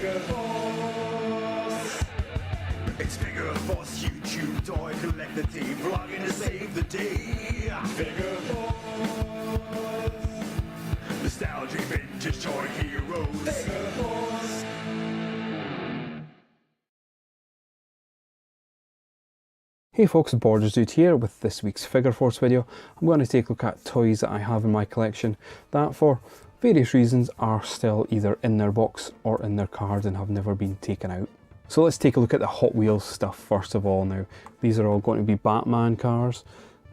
FigureFOURce. It's FigureFOURce YouTube toy collector team vlogging to save the day. FigureFOURce. Nostalgic vintage toy heroes. FigureFOURce. Hey folks, Borders Dude here with this week's FigureFOURce video. I'm going to take a look at toys that I have in my collection that for various reasons are still either in their box or in their card and have never been taken out. So let's take a look at the Hot Wheels stuff first of all now. These are all going to be Batman cars,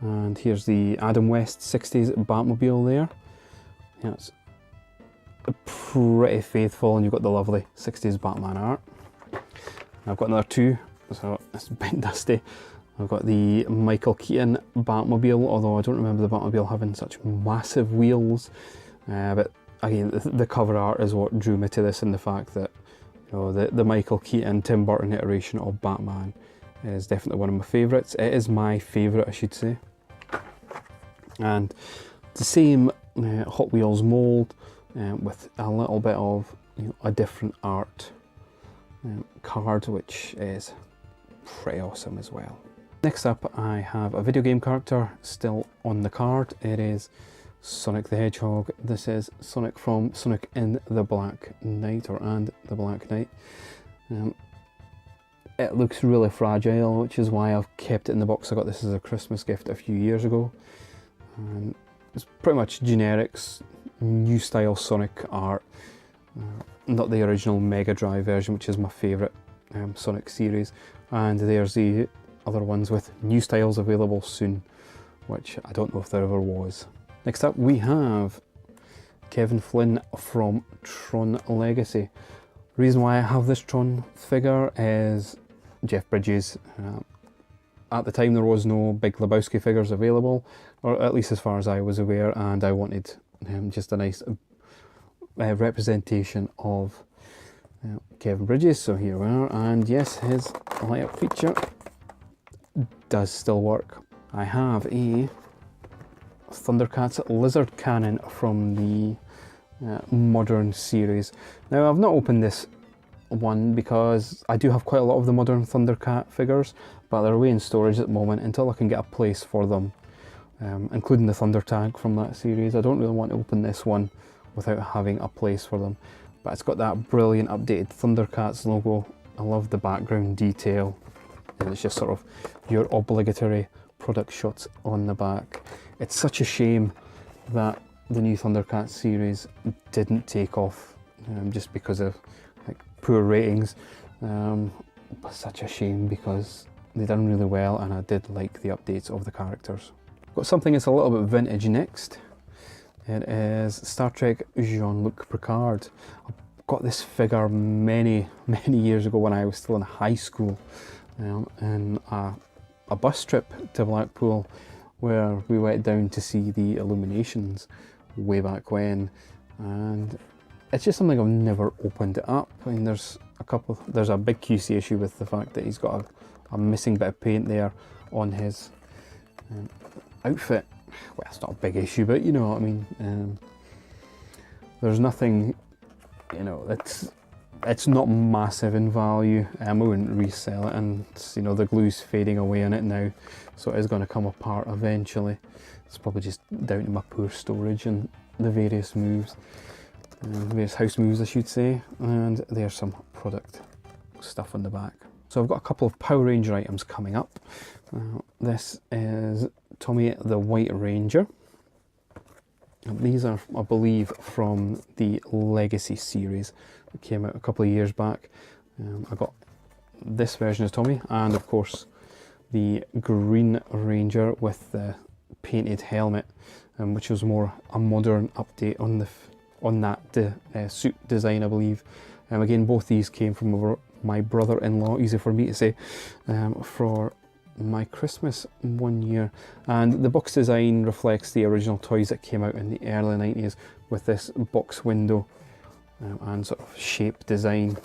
and here's the Adam West 60s Batmobile there. Yeah, it's pretty faithful, and you've got the lovely 60s Batman art. I've got another two, so it's a bit dusty. I've got the Michael Keaton Batmobile, although I don't remember the Batmobile having such massive wheels. But again, the cover art is what drew me to this, and the fact that, you know, the Michael Keaton Tim Burton iteration of Batman is definitely one of my favourites. It is my favourite, I should say. And the same Hot Wheels mould with a little bit of, you know, a different art card, which is pretty awesome as well. Next up, I have a video game character still on the card. It is Sonic the Hedgehog. This is Sonic from Sonic in the Black Knight, and the Black Knight. It looks really fragile, which is why I've kept it in the box. I got this as a Christmas gift a few years ago. It's pretty much generics, new style Sonic art. Not the original Mega Drive version, which is my favourite Sonic series. And there's the other ones with new styles available soon, which I don't know if there ever was. Next up we have Kevin Flynn from Tron Legacy. The reason why I have this Tron figure is Jeff Bridges. At the time there was no Big Lebowski figures available, or at least as far as I was aware, and I wanted just a nice representation of Kevin Bridges, so here we are. And yes, his light up feature does still work. I have a Thundercats Lizard Cannon from the Modern series. Now I've not opened this one because I do have quite a lot of the Modern Thundercat figures, but they're away in storage at the moment until I can get a place for them, including the Thunder Tag from that series. I don't really want to open this one without having a place for them, but it's got that brilliant updated Thundercats logo. I love the background detail, and it's just sort of your obligatory product shots on the back. It's such a shame that the new Thundercats series didn't take off just because of like poor ratings. But such a shame because they done really well, and I did like the updates of the characters. Got something that's a little bit vintage next. It is Star Trek Jean-luc Picard. I got this figure many years ago when I was still in high school, in a bus trip to Blackpool, where we went down to see the Illuminations way back when, and it's just something I've never opened it up. I mean, there's a big QC issue with the fact that he's got a missing bit of paint there on his outfit. Well, it's not a big issue, but you know what I mean. There's nothing, you know, it's not massive in value. I wouldn't resell it, and you know, the glue's fading away on it now, so it is going to come apart eventually. It's probably just down to my poor storage and the various moves, various house moves I should say. And there's some product stuff on the back. So I've got a couple of Power Ranger items coming up. This is Tommy the White Ranger. And these are, I believe, from the Legacy series that came out a couple of years back. I got this version of Tommy, and of course the Green Ranger with the painted helmet, which was more a modern update on that suit design, I believe. Again, both these came from my brother-in-law, easy for me to say, for my Christmas one year. And the box design reflects the original toys that came out in the early 90s with this box window and sort of shape design,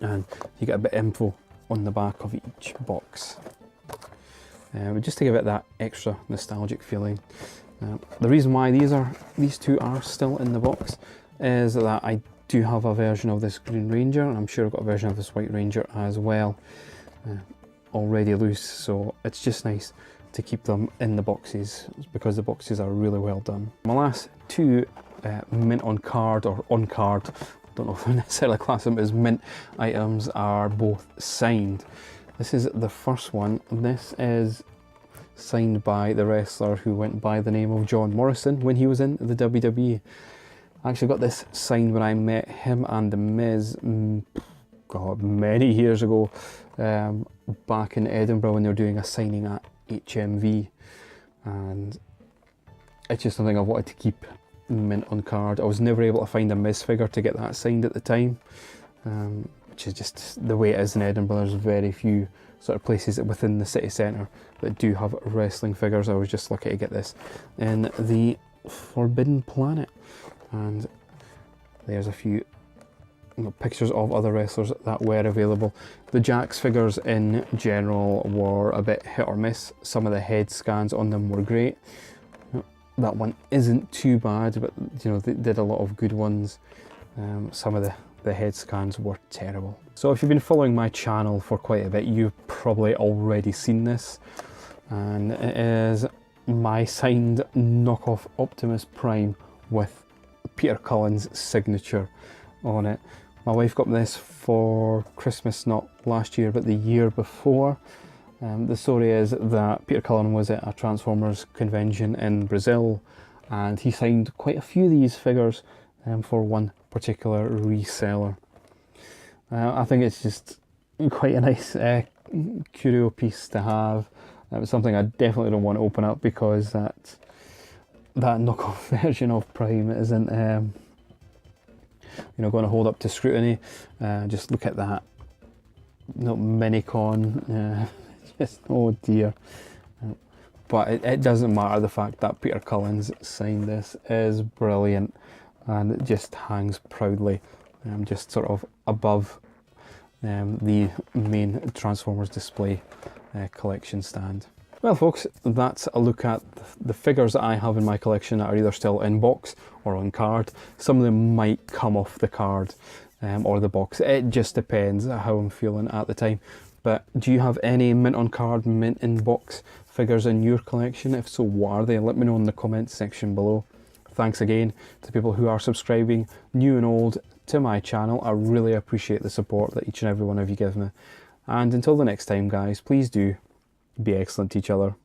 and you get a bit of info on the back of each box, just to give it that extra nostalgic feeling. The reason why these two are still in the box is that I do have a version of this Green Ranger, and I'm sure I've got a version of this White Ranger as well, already loose, so it's just nice to keep them in the boxes because the boxes are really well done. My last two mint on card, or on card, I don't know if I necessarily class them as mint items, are both signed. This is the first one. This is signed by the wrestler who went by the name of John Morrison when he was in the WWE. I actually got this signed when I met him and the Miz, God, many years ago, back in Edinburgh when they were doing a signing at HMV, and it's just something I wanted to keep mint on card. I was never able to find a Miz figure to get that signed at the time, which is just the way it is in Edinburgh. There's very few sort of places within the city centre that do have wrestling figures. I was just lucky to get this in the Forbidden Planet, and there's a few pictures of other wrestlers that were available. The Jax figures in general were a bit hit or miss. Some of the head scans on them were great. That one isn't too bad, but you know, they did a lot of good ones. Some of the head scans were terrible. So if you've been following my channel for quite a bit, you've probably already seen this, and it is my signed knockoff Optimus Prime with Peter Cullen's signature on it. My wife got me this for Christmas, not last year but the year before. The story is that Peter Cullen was at a Transformers convention in Brazil, and he signed quite a few of these figures for one particular reseller. I think it's just quite a nice curio piece to have. It's something I definitely don't want to open up because that knockoff version of Prime isn't you know, going to hold up to scrutiny. Just look at that, Minicon. Just, oh dear. But it doesn't matter. The fact that Peter Cullen's signed this is brilliant, and it just hangs proudly, just sort of above the main Transformers display collection stand. Well folks, that's a look at the figures that I have in my collection that are either still in box or on card. Some of them might come off the card or the box. It just depends how I'm feeling at the time. But do you have any mint on card, mint in box figures in your collection? If so, what are they? Let me know in the comments section below. Thanks again to people who are subscribing, new and old, to my channel. I really appreciate the support that each and every one of you give me. And until the next time guys, please do be excellent to each other.